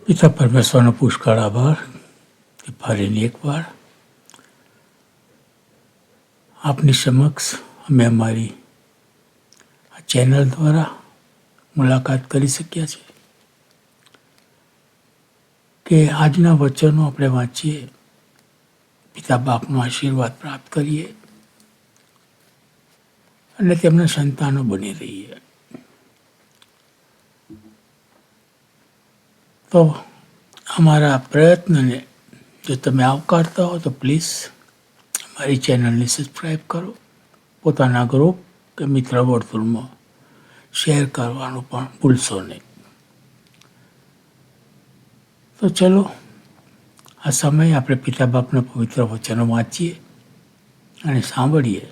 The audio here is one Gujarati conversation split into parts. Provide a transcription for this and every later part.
પિતા પરમેશ્વરનો પુષ્કળ આભાર કે ફરીને એકવાર આપની સમક્ષ અમે અમારી આ ચેનલ દ્વારા મુલાકાત કરી શક્યા છીએ કે આજના વચનો આપણે વાંચીએ, પિતા બાપનો આશીર્વાદ પ્રાપ્ત કરીએ અને તેમના સંતાનો બની રહીએ. તો અમારા પ્રયત્નને જો તમે આવકારતા હો તો પ્લીઝ અમારી ચેનલને સબસ્ક્રાઈબ કરો, પોતાના ગ્રુપ કે મિત્ર વર્તુળમાં શેર કરવાનું પણ ભૂલશો નહીં. તો ચલો આ સમયે આપણે પિતા બાપના પવિત્ર વચનો વાંચીએ અને સાંભળીએ.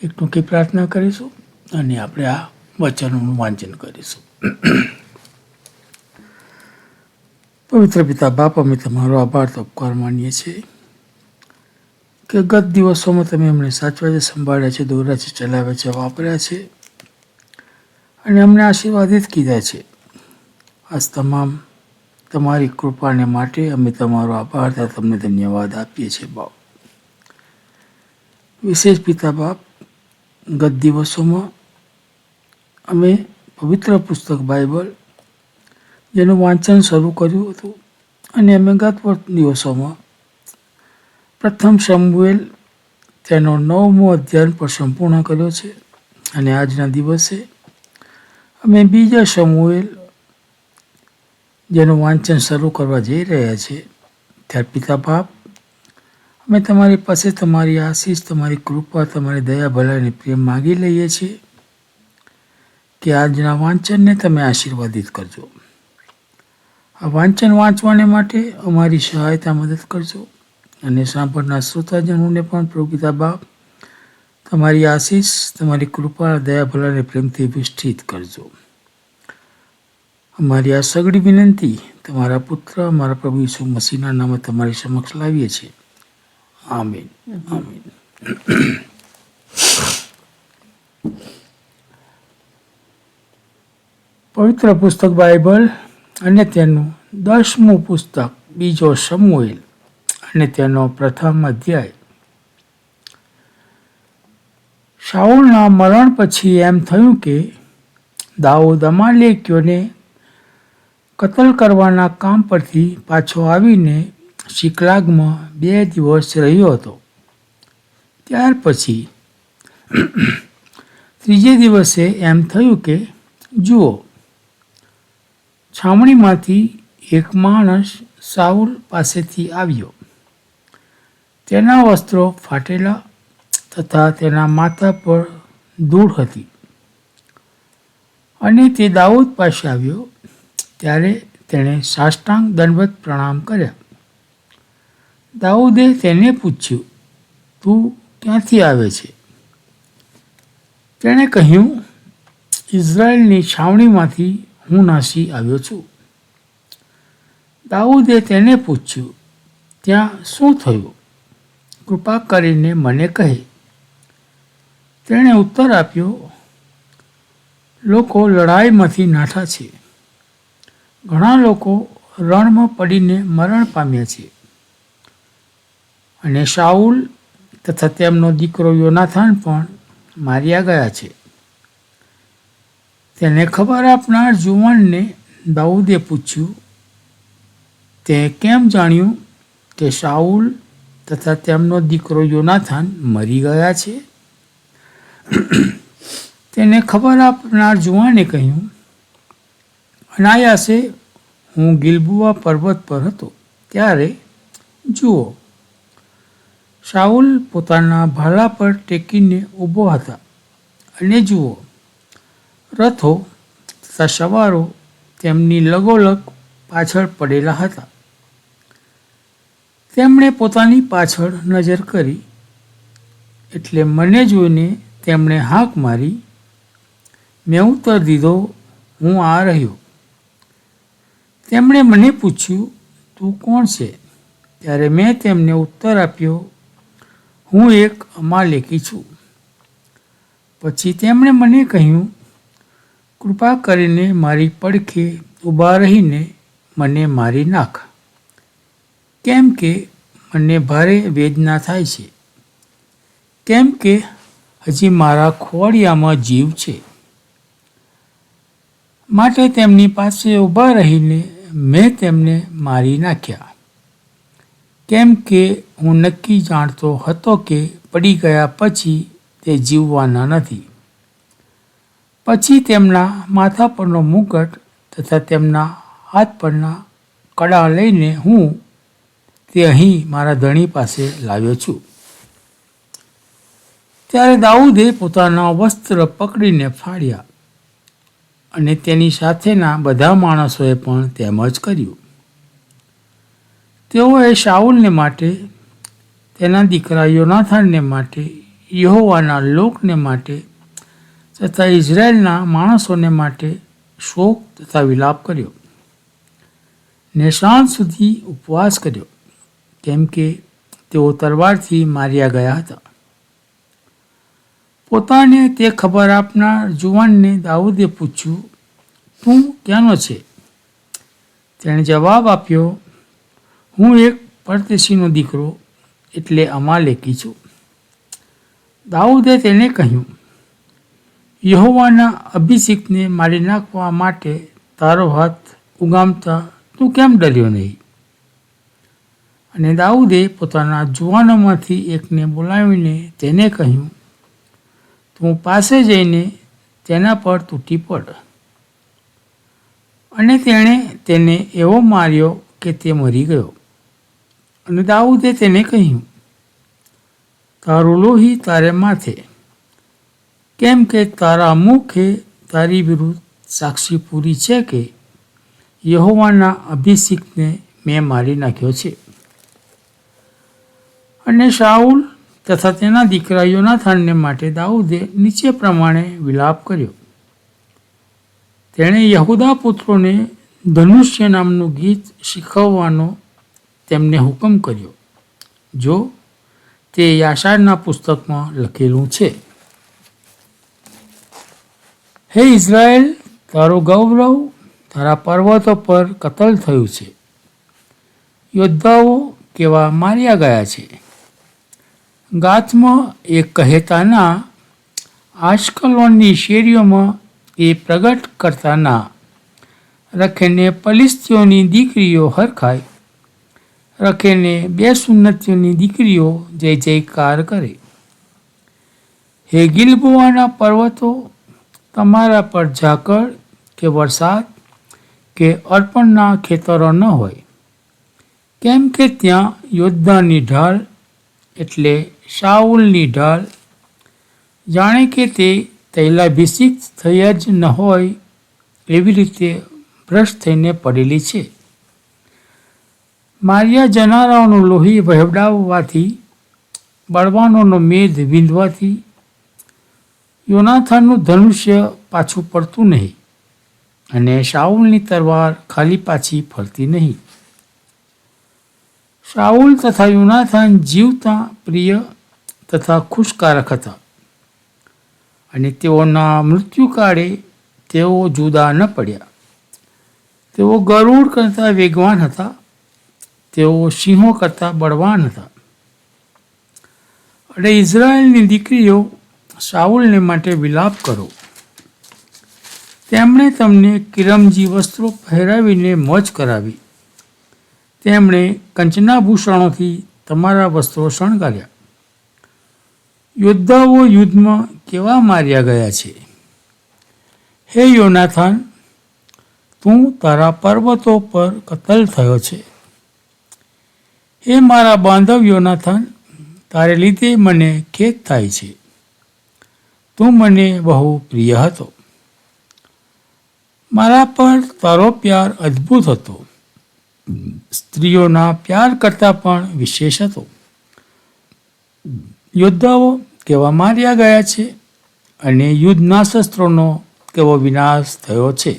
એક ટૂંકી પ્રાર્થના કરીશું અને આપણે આ વચનોનું વાંચન કરીશું. પવિત્ર પિતા બાપ, અમે તમારો આભાર તો ઉપકાર માનીએ છીએ કે ગત દિવસોમાં તમે અમને સાચવ્યા છે, સંભાળ્યા છે, દોર્યા છે, ચલાવ્યા છે, વાપર્યા છે અને અમને આશીર્વાદિત કીધા છે. આજ તમામ તમારી કૃપાને માટે અમે તમારો આભાર તથા તમને ધન્યવાદ આપીએ છીએ બાપ. વિશેષ પિતા બાપ, ગત દિવસોમાં અમે પવિત્ર પુસ્તક બાઇબલ જેનું વાંચન શરૂ કર્યું હતું અને અમે ગત દિવસોમાં પ્રથમ શમુએલ તેનો 9મો અધ્યાય પર સંપૂર્ણ કર્યો છે અને આજના દિવસે અમે બીજા શમુએલ જેનું વાંચન શરૂ કરવા જઈ રહ્યા છીએ. ત્યારે પિતા બાપ, અમે તમારી પાસે તમારી આશીષ, તમારી કૃપા, તમારી દયા, ભલાઈ, પ્રેમ માગી લઈએ છીએ કે આજના વાંચનને તમે આશીર્વાદિત કરજો. આ વાંચન વાંચવાને માટે અમારી સહાયતા મદદ કરજો અને સાંભળનાર શ્રોતાજનોને પણ પ્રભુ પિતા બાપ તમારી આશીષ, તમારી કૃપા, દયા, ભલાઈ, પ્રેમથી વિષ્ઠિત કરજો. અમારી આ સગળી વિનંતી તમારા પુત્ર, અમારા પ્રભુ ઈસુ મસીહના નામે તમારી સમક્ષ લાવીએ છીએ. આમીન. આમીન. પવિત્ર પુસ્તક બાઇબલ અને તેનું 10મું પુસ્તક બીજો શમુએલ અને તેનો પ્રથમ અધ્યાય. શાઉલના મરણ પછી એમ થયું કે દાઉદ અમાલેકીઓને કતલ કરવાના કામ પરથી પાછો આવીને સિકલાગમાં 2 દિવસ રહ્યો હતો. ત્યાર પછી ત્રીજે દિવસે એમ થયું કે જુઓ, છાવણીમાંથી એક માણસ શાઉલ પાસેથી આવ્યો. તેના વસ્ત્રો ફાટેલા તથા તેના માથા પર ધૂળ હતી અને તે દાઉદ પાસે આવ્યો. ત્યારે તેણે સાષ્ટાંગ દંડવત પ્રણામ કર્યા. દાઉદે તેને પૂછ્યું, તું ક્યાંથી આવે છે? તેણે કહ્યું, ઇઝરાયલની છાવણીમાંથી હું નાસી આવ્યો છું. દાઉદે તેને પૂછ્યું, ત્યાં શું થયું? કૃપા કરીને મને કહે. તેણે ઉત્તર આપ્યો, લોકો લડાઈમાંથી નાઠા છે. ઘણા લોકો રણમાં પડીને મરણ પામ્યા છે અને શાઉલ તથા તેમનો દીકરો યોનાથાન પણ માર્યા ગયા છે. તેને ખબર આપનાર જુવાનને દાઉદે પૂછ્યું, તે કેમ જાણ્યું કે શાઉલ તથા તેમનો દીકરો યોનાથાન મરી ગયા છે? તેને ખબર આપનાર જુવાને કહ્યું, અનાયાસે હું ગિલબુઆ પર્વત પર હતો ત્યારે જુઓ, શાઉલ પોતાના ભાલા પર ટેકીને ઊભો હતા અને જુઓ, રથો તથા સવારો તેમની લગોલગ પાછળ પડેલા હતા. તેમણે પોતાની પાછળ નજર કરી એટલે મને જોઈને તેમણે હાંક મારી. મેં ઉત્તર દીધો, હું આ રહ્યો. તેમણે મને પૂછ્યું, તું કોણ છે? ત્યારે મેં તેમને ઉત્તર આપ્યો, હું એક અમાલેકી છું. પછી તેમણે મને કહ્યું, કૃપા કરીને મારી પડખે ઊભા રહીને મને મારી નાખ, કેમ કે મને ભારે વેદના થાય છે, કેમ કે હજી મારા ખોળિયામાં જીવ છે. માટે તેમની પાસે ઊભા રહીને મેં તેમને મારી નાખ્યા, કેમ કે હું નક્કી જાણતો હતો કે પડી ગયા પછી તે જીવવાના નથી. પછી તેમના માથા પરનો મુગટ તથા તેમના હાથ પરના કડા લઈને હું તે અહીં મારા ધણી પાસે લાવ્યો છું. ત્યારે દાઉદે પોતાના વસ્ત્ર પકડીને ફાડ્યા અને તેની સાથેના બધા માણસોએ પણ તેમ જ કર્યું. તેઓએ શાઉલને માટે, તેના દીકરા યોનાથાનને માટે, યહોવાના લોકને માટે તથા ઇઝરાયેલના માણસોને માટે શોક તથા વિલાપ કર્યો ને સાંજ સુધી ઉપવાસ કર્યો, કેમ કે તેઓ તલવારથી માર્યા ગયા હતા. પોતાને તે ખબર આપનાર જુવાનને દાઉદે પૂછ્યું, તું ક્યાંનો છે? તેણે જવાબ આપ્યો, હું એક પરદેશીનો દીકરો એટલે અમાલેકી છું. દાઉદે તેને કહ્યું, યહોવાના અભિષિક્તને મારી નાખવા માટે તારો હાથ ઉગામતા તું કેમ ડર્યો નહીં? અને દાઉદે પોતાના જુવાનોમાંથી એકને બોલાવીને તેને કહ્યું, તું પાસે જઈને તેના પર તૂટી પડ. અને તેણે તેને એવો માર્યો કે તે મરી ગયો. અને દાઉદે તેને કહ્યું, તારું લોહી તારે માથે, કેમ કે તારા મુખે તારી વિરુદ્ધ સાક્ષી પૂરી છે કે યહોવાના અભિષિક્તને મેં મારી નાખ્યો છે. અને શાઉલ તથા તેના દીકરા યોનાથાનને માટે દાઉદે નીચે પ્રમાણે વિલાપ કર્યો. તેણે યહૂદા પુત્રોને ધનુષ્ય નામનું ગીત શીખવવાનો તેમને હુકમ કર્યો, જો તે યાશારના પુસ્તકમાં લખેલું છે. હે ઇઝરાયેલ, તારું ગૌરવ તારા પર્વતો પર કતલ થયું છે. યોદ્ધાઓ કેવા માર્યા ગયા છે. ગાથમાં એ કહેતાના, આશ્કલોનની શેરીઓમાં એ પ્રગટ કરતાના, રખેને પલિસ્તીઓની દીકરીઓ હરખાય, રખેને બે સુન્નતીઓની દીકરીઓ જય જયકાર કરે. હે ગિલબોઆના પર્વતો, તમારા પર ઝાકળ કે વરસાદ કે અર્પણના ખેતરો ન હોય, કેમ કે ત્યાં યોદ્ધાની ઢાલ એટલે શાઉલની ઢાલ, જાણે કે તે તૈલાભિષિક્ત થઈ જ ન હોય એવી રીતે ભ્રષ્ટ થઈને પડેલી છે. માર્યા જનારાઓનું લોહી વહેવડાવવાથી, બળવાનોનો મેદ વીંધવાથી યોનાથાનનું ધનુષ્ય પાછું પડતું નહીં અને શાઉલની તલવાર ખાલી પાછી ફરતી નહીં. શાઉલ તથા યોનાથાન જીવતા પ્રિય તથા ખુશકારક હતા અને તેઓના મૃત્યુકાળે તેઓ જુદા ન પડ્યા. તેઓ ગરુડ કરતાં વેગવાન હતા, તેઓ સિંહો કરતાં બળવાન હતા. અને ઇઝરાયેલની દીકરીઓ, શાઉલને માટે વિલાપ કરો. તેમણે તમને કિરમજી વસ્ત્રો પહેરાવીને મોજ કરાવી. તેમણે કંચનાભૂષણોથી તમારા વસ્ત્રો શણગાર્યા. યોદ્ધાઓ યુદ્ધમાં કેવા માર્યા ગયા છે. હે યોનાથાન, તું તારા પર્વતો પર કતલ થયો છે. હે મારા બાંધવ યોનાથાન, તારે લીધે મને ખેદ થાય છે. તું મને બહુ પ્રિય હતો. મારા પર તારો પ્યાર અદ્ભુત હતો, સ્ત્રીઓના પ્યાર કરતાં પણ વિશેષ હતો. યોદ્ધાઓ કેવા માર્યા ગયા છે અને યુદ્ધના શસ્ત્રોનો કેવો વિનાશ થયો છે.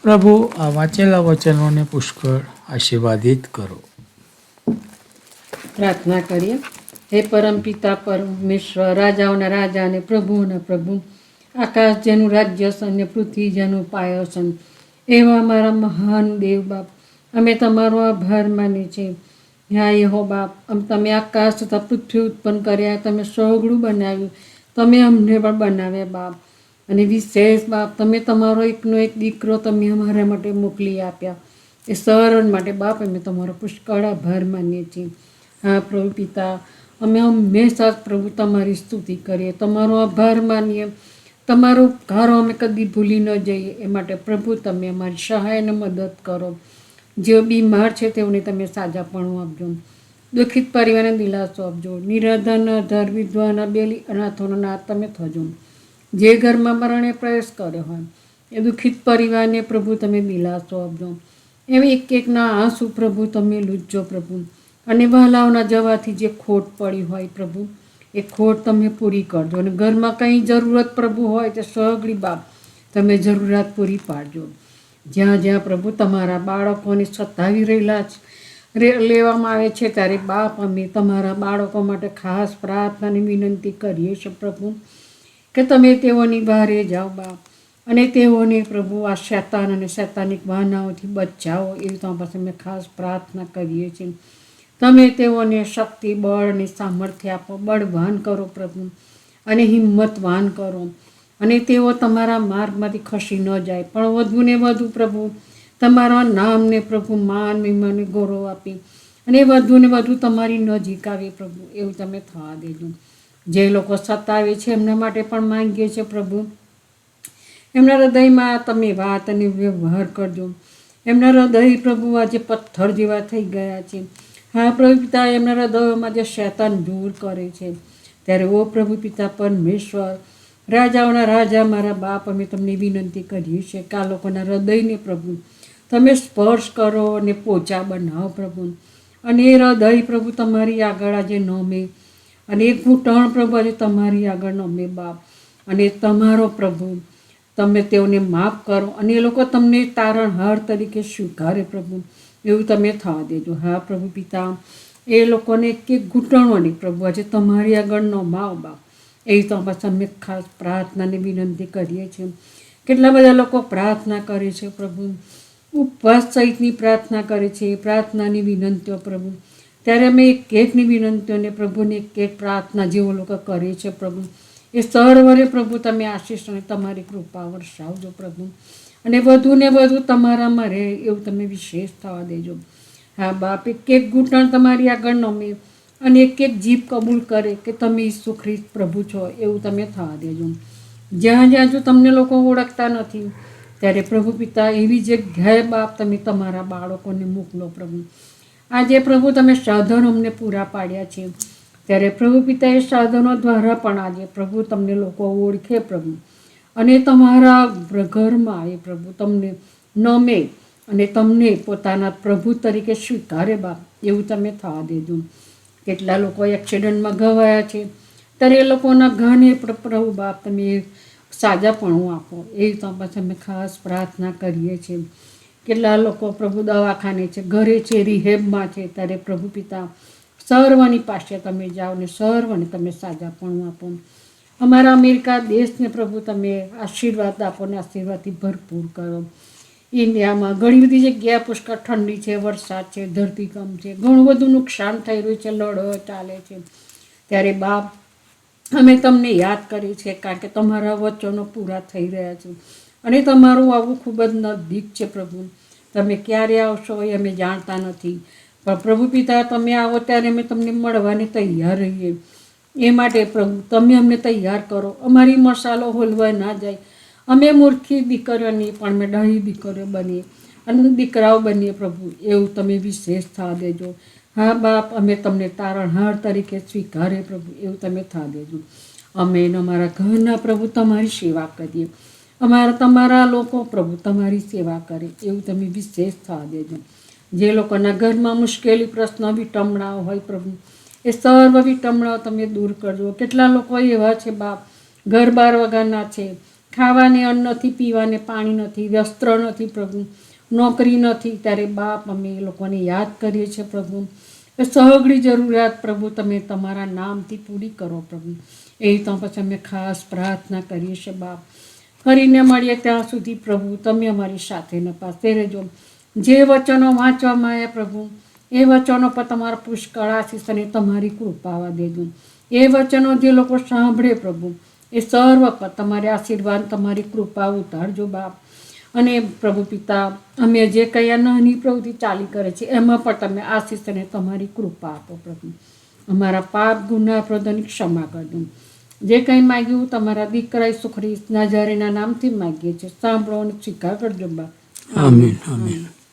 પ્રભુ આ વાંચેલા વચનોને પુષ્કળ આશીર્વાદિત કરો. પ્રાર્થના કરીએ. હે પરમપિતા પરમેશ્વર, રાજાઓના રાજા અને પ્રભુઓના પ્રભુ, આકાશ જેનું રાજ્ય છે અને પૃથ્વી જેનું પાયો છે, એવા અમારા મહાન દેવ બાપ, અમે તમારો આભાર માનીએ છીએ. હા હો બાપ, તમે આકાશ તથા પૃથ્વી ઉત્પન્ન કર્યા, તમે સગળું બનાવ્યું, તમે અમને પણ બનાવ્યા બાપ. અને વિશેષ બાપ, તમે તમારો એકનો એક દીકરો તમે અમારા માટે મોકલી આપ્યા, એ સર્વ માટે બાપ અમે તમારો પુષ્કળ આભાર માનીએ છીએ. હા પ્રભુ પિતા, અમે હંમેશા પ્રભુ તમારી સ્તુતિ કરીએ, તમારો આભાર માનીએ, તમારો ઉપકારો અમે કદી ભૂલી ન જઈએ. એ માટે પ્રભુ તમે અમારી સહાય અને મદદ કરો. જેઓ બીમાર છે તેઓને તમે સાજાપણું આપજો, દુઃખિત પરિવારને દિલાસો આપજો, નિરાધાર આધાર વિધવાના બેલી અનાથોનો નાથ તમે થજો. જે ઘરમાં મરણે પ્રવેશ કર્યો હોય એ દુઃખિત પરિવારને પ્રભુ તમે દિલાસો આપજો. એવી એક એકના આંસુ પ્રભુ તમે લૂંટજો પ્રભુ. અને વહાલાઓના જવાથી જે ખોટ પડી હોય પ્રભુ, એ ખોટ તમે પૂરી કરજો. અને ઘરમાં કંઈ જરૂરત પ્રભુ હોય તે સગળી બાપ તમે જરૂરિયાત પૂરી પાડજો. જ્યાં જ્યાં પ્રભુ તમારા બાળકોને સતાવી રહેલા લેવામાં આવે છે, ત્યારે બાપ અમે તમારા બાળકો માટે ખાસ પ્રાર્થનાની વિનંતી કરીએ છીએ પ્રભુ, કે તમે તેઓની બહારે જાઓ બાપ, અને તેઓને પ્રભુ આ શૈતાન અને શૈતાનિક વાહનાઓથી બચાવો. એવી તો પાસે અમે ખાસ પ્રાર્થના કરીએ છીએ. તમે તેઓને શક્તિ, બળ અને સામર્થ્ય આપો, બળવાન કરો પ્રભુ, અને હિંમતવાન કરો. અને તેઓ તમારા માર્ગમાંથી ખસી ન જાય, પણ વધુ ને વધુ પ્રભુ તમારા નામને પ્રભુ માન, મહિમાને ગૌરવ આપી અને વધુ ને વધુ તમારી નજીક આવે પ્રભુ, એવું તમે થવા દેજો. જે લોકો સતાવે છે એમના માટે પણ માંગીએ છીએ પ્રભુ, એમના હૃદયમાં તમે વાત અને વ્યવહાર કરજો. એમના હૃદય પ્રભુ આજે પથ્થર જેવા થઈ ગયા છે. હા પ્રભુ પિતા, એમના હૃદયોમાં જે શૈતાન દૂર કરે છે, ત્યારે ઓ પ્રભુ પિતા પરમેશ્વર, રાજાઓના રાજા મારા બાપ, અમે તમને વિનંતી કરીએ છીએ કે આ લોકોના હૃદયને પ્રભુ તમે સ્પર્શ કરો અને પોચા બનાવો પ્રભુ. અને એ હૃદય પ્રભુ તમારી આગળ આજે નમે, અને એ ઘૂંટણ પ્રભુ આજે તમારી આગળ નમે બાપ. અને તમારો પ્રભુ તમે તેઓને માફ કરો, અને એ લોકો તમને તારણહાર તરીકે સ્વીકારે પ્રભુ, એવું તમે થવા દેજો. હા પ્રભુ પિતા, એ લોકોને એક એક ઘૂંટણોને પ્રભુ આજે તમારી આગળ નમાવો બાપ. એવી તો બસ અમે ખાસ પ્રાર્થનાની વિનંતી કરીએ છીએ. કેટલા બધા લોકો પ્રાર્થના કરે છે પ્રભુ, ઉપવાસ સહિતની પ્રાર્થના કરે છે, પ્રાર્થનાની વિનંતીઓ પ્રભુ, ત્યારે અમે એક એકની વિનંતીઓને પ્રભુને એક એક પ્રાર્થના જેવો લોકો કરે છે પ્રભુ, એ સર્વરે પ્રભુ તમે આશીષ અને તમારી કૃપા વરસાવજો પ્રભુ. અને વધુ ને વધુ તમારામાં રહે એવું તમે વિશેષ થવા દેજો. હા બાપ, એક એક ઘૂંટણ તમારી આગળ નમે, અને એક એક જીભ કબૂલ કરે કે તમે ઈસુ ખ્રિસ્ત પ્રભુ છો, એવું તમે થવા દેજો. જ્યાં જ્યાં જો તમને લોકો ઓળખતા નથી, ત્યારે પ્રભુ પિતા એવી જગ્યાએ બાપ તમે તમારા બાળકોને મોકલો પ્રભુ. આજે પ્રભુ તમે સાધનો અમને પૂરા પાડ્યા છે, ત્યારે પ્રભુ પિતા એ સાધનો દ્વારા પણ આજે પ્રભુ તમને લોકો ઓળખે પ્રભુ, અને તમારા ઘરમાં આવે પ્રભુ, તમને નમે અને તમને પોતાના પ્રભુ તરીકે સ્વીકારે બાપ, એવું તમે થવા દેજો. કેટલા લોકો એક્સિડન્ટમાં ઘવાયા છે, ત્યારે એ લોકોના ઘાને પ્રભુ બાપ તમે સાજાપણું આપો, એવી તો પછી અમે ખાસ પ્રાર્થના કરીએ છીએ. કેટલા લોકો પ્રભુ દવાખાને છે, ઘરે છે, રિહેબમાં છે, ત્યારે પ્રભુ પિતા સર્વની પાસે તમે જાઓ ને સર્વને તમે સાજાપણું આપો. અમારા અમેરિકા દેશને પ્રભુ તમે આશીર્વાદ આપો ને આશીર્વાદથી ભરપૂર કરો. ઇન્ડિયામાં ઘણી બધી જગ્યા પુષ્કળ ઠંડી છે, વરસાદ છે, ધરતીકંપ છે, ઘણું બધું નુકસાન થઈ રહ્યું છે, લડો ચાલે છે, ત્યારે બાપ અમે તમને યાદ કરીએ છીએ, કારણ કે તમારા વચનો પૂરા થઈ રહ્યા છે, અને તમારું આવવું ખૂબ જ નજીક છે પ્રભુ. તમે ક્યારે આવશો એ અમે જાણતા નથી, પણ પ્રભુ પિતા તમે આવો ત્યારે અમે તમને મળવાને તૈયાર રહીએ. એ માટે પ્રભુ તમે અમને તૈયાર કરો, અમારી મસાલો હોલવાય ના જાય. અમે મૂર્ખી દીકરીઓ નહીં, પણ અમે ડાહી દીકરીઓ બનીએ અને દીકરાઓ બનીએ પ્રભુ, એવું તમે વિશેષ થવા દેજો. હા બાપ, અમે તમને તારણહાર તરીકે સ્વીકારે પ્રભુ, એવું તમે થવા દેજો. અમે અમારા ઘરના પ્રભુ તમારી સેવા કરીએ, તમારા લોકો પ્રભુ તમારી સેવા કરે, એવું તમે વિશેષ થવા દેજો. જે લોકોના ઘરમાં મુશ્કેલી, પ્રશ્ન, વિટંબણાઓ હોય પ્રભુ, એ સર્વ વિટંબણાઓ તમે દૂર કરજો. કેટલા લોકો એવા છે બાપ, ઘર બાર વગરના છે, ખાવાને અન્ન નથી, પીવાને પાણી નથી, વસ્ત્ર નથી પ્રભુ, નોકરી નથી, ત્યારે બાપ અમે એ લોકોને યાદ કરીએ છીએ પ્રભુ. એ સહગળી જરૂરિયાત પ્રભુ તમે તમારા નામથી પૂરી કરો પ્રભુ, એ તો પછી અમે ખાસ પ્રાર્થના કરીએ છીએ બાપ. ફરીને મળીએ ત્યાં સુધી પ્રભુ તમે અમારી સાથે ને પાસે રહેજો. જે વચનો વાંચવામાં આવ્યા પ્રભુ એ વચનો પર તમારા પુષ્કળ આશીષ અને તમારી કૃપા આવવા દેજો. એ વચનો જે લોકો સાંભળે પ્રભુ એ સર્વ પર તમારે આશીર્વાદ તમારી કૃપા ઉતારજો બાપ. અને પ્રભુ પિતા અમે જે કયા નાની પ્રવૃત્તિ ચાલી કરે છે એમાં પણ તમે આશીષ અને તમારી કૃપા આપો પ્રભુ. અમારા પાપ ગુના પ્રદની ક્ષમા કરજો. જે કંઈ માગ્યું તમારા દીકરા ઈસુ ખ્રિસ્ત નાઝરેના નામથી માગીએ છીએ. સાંભળો અને સ્વીકાર કરજો બાપ. આમીન આમીન.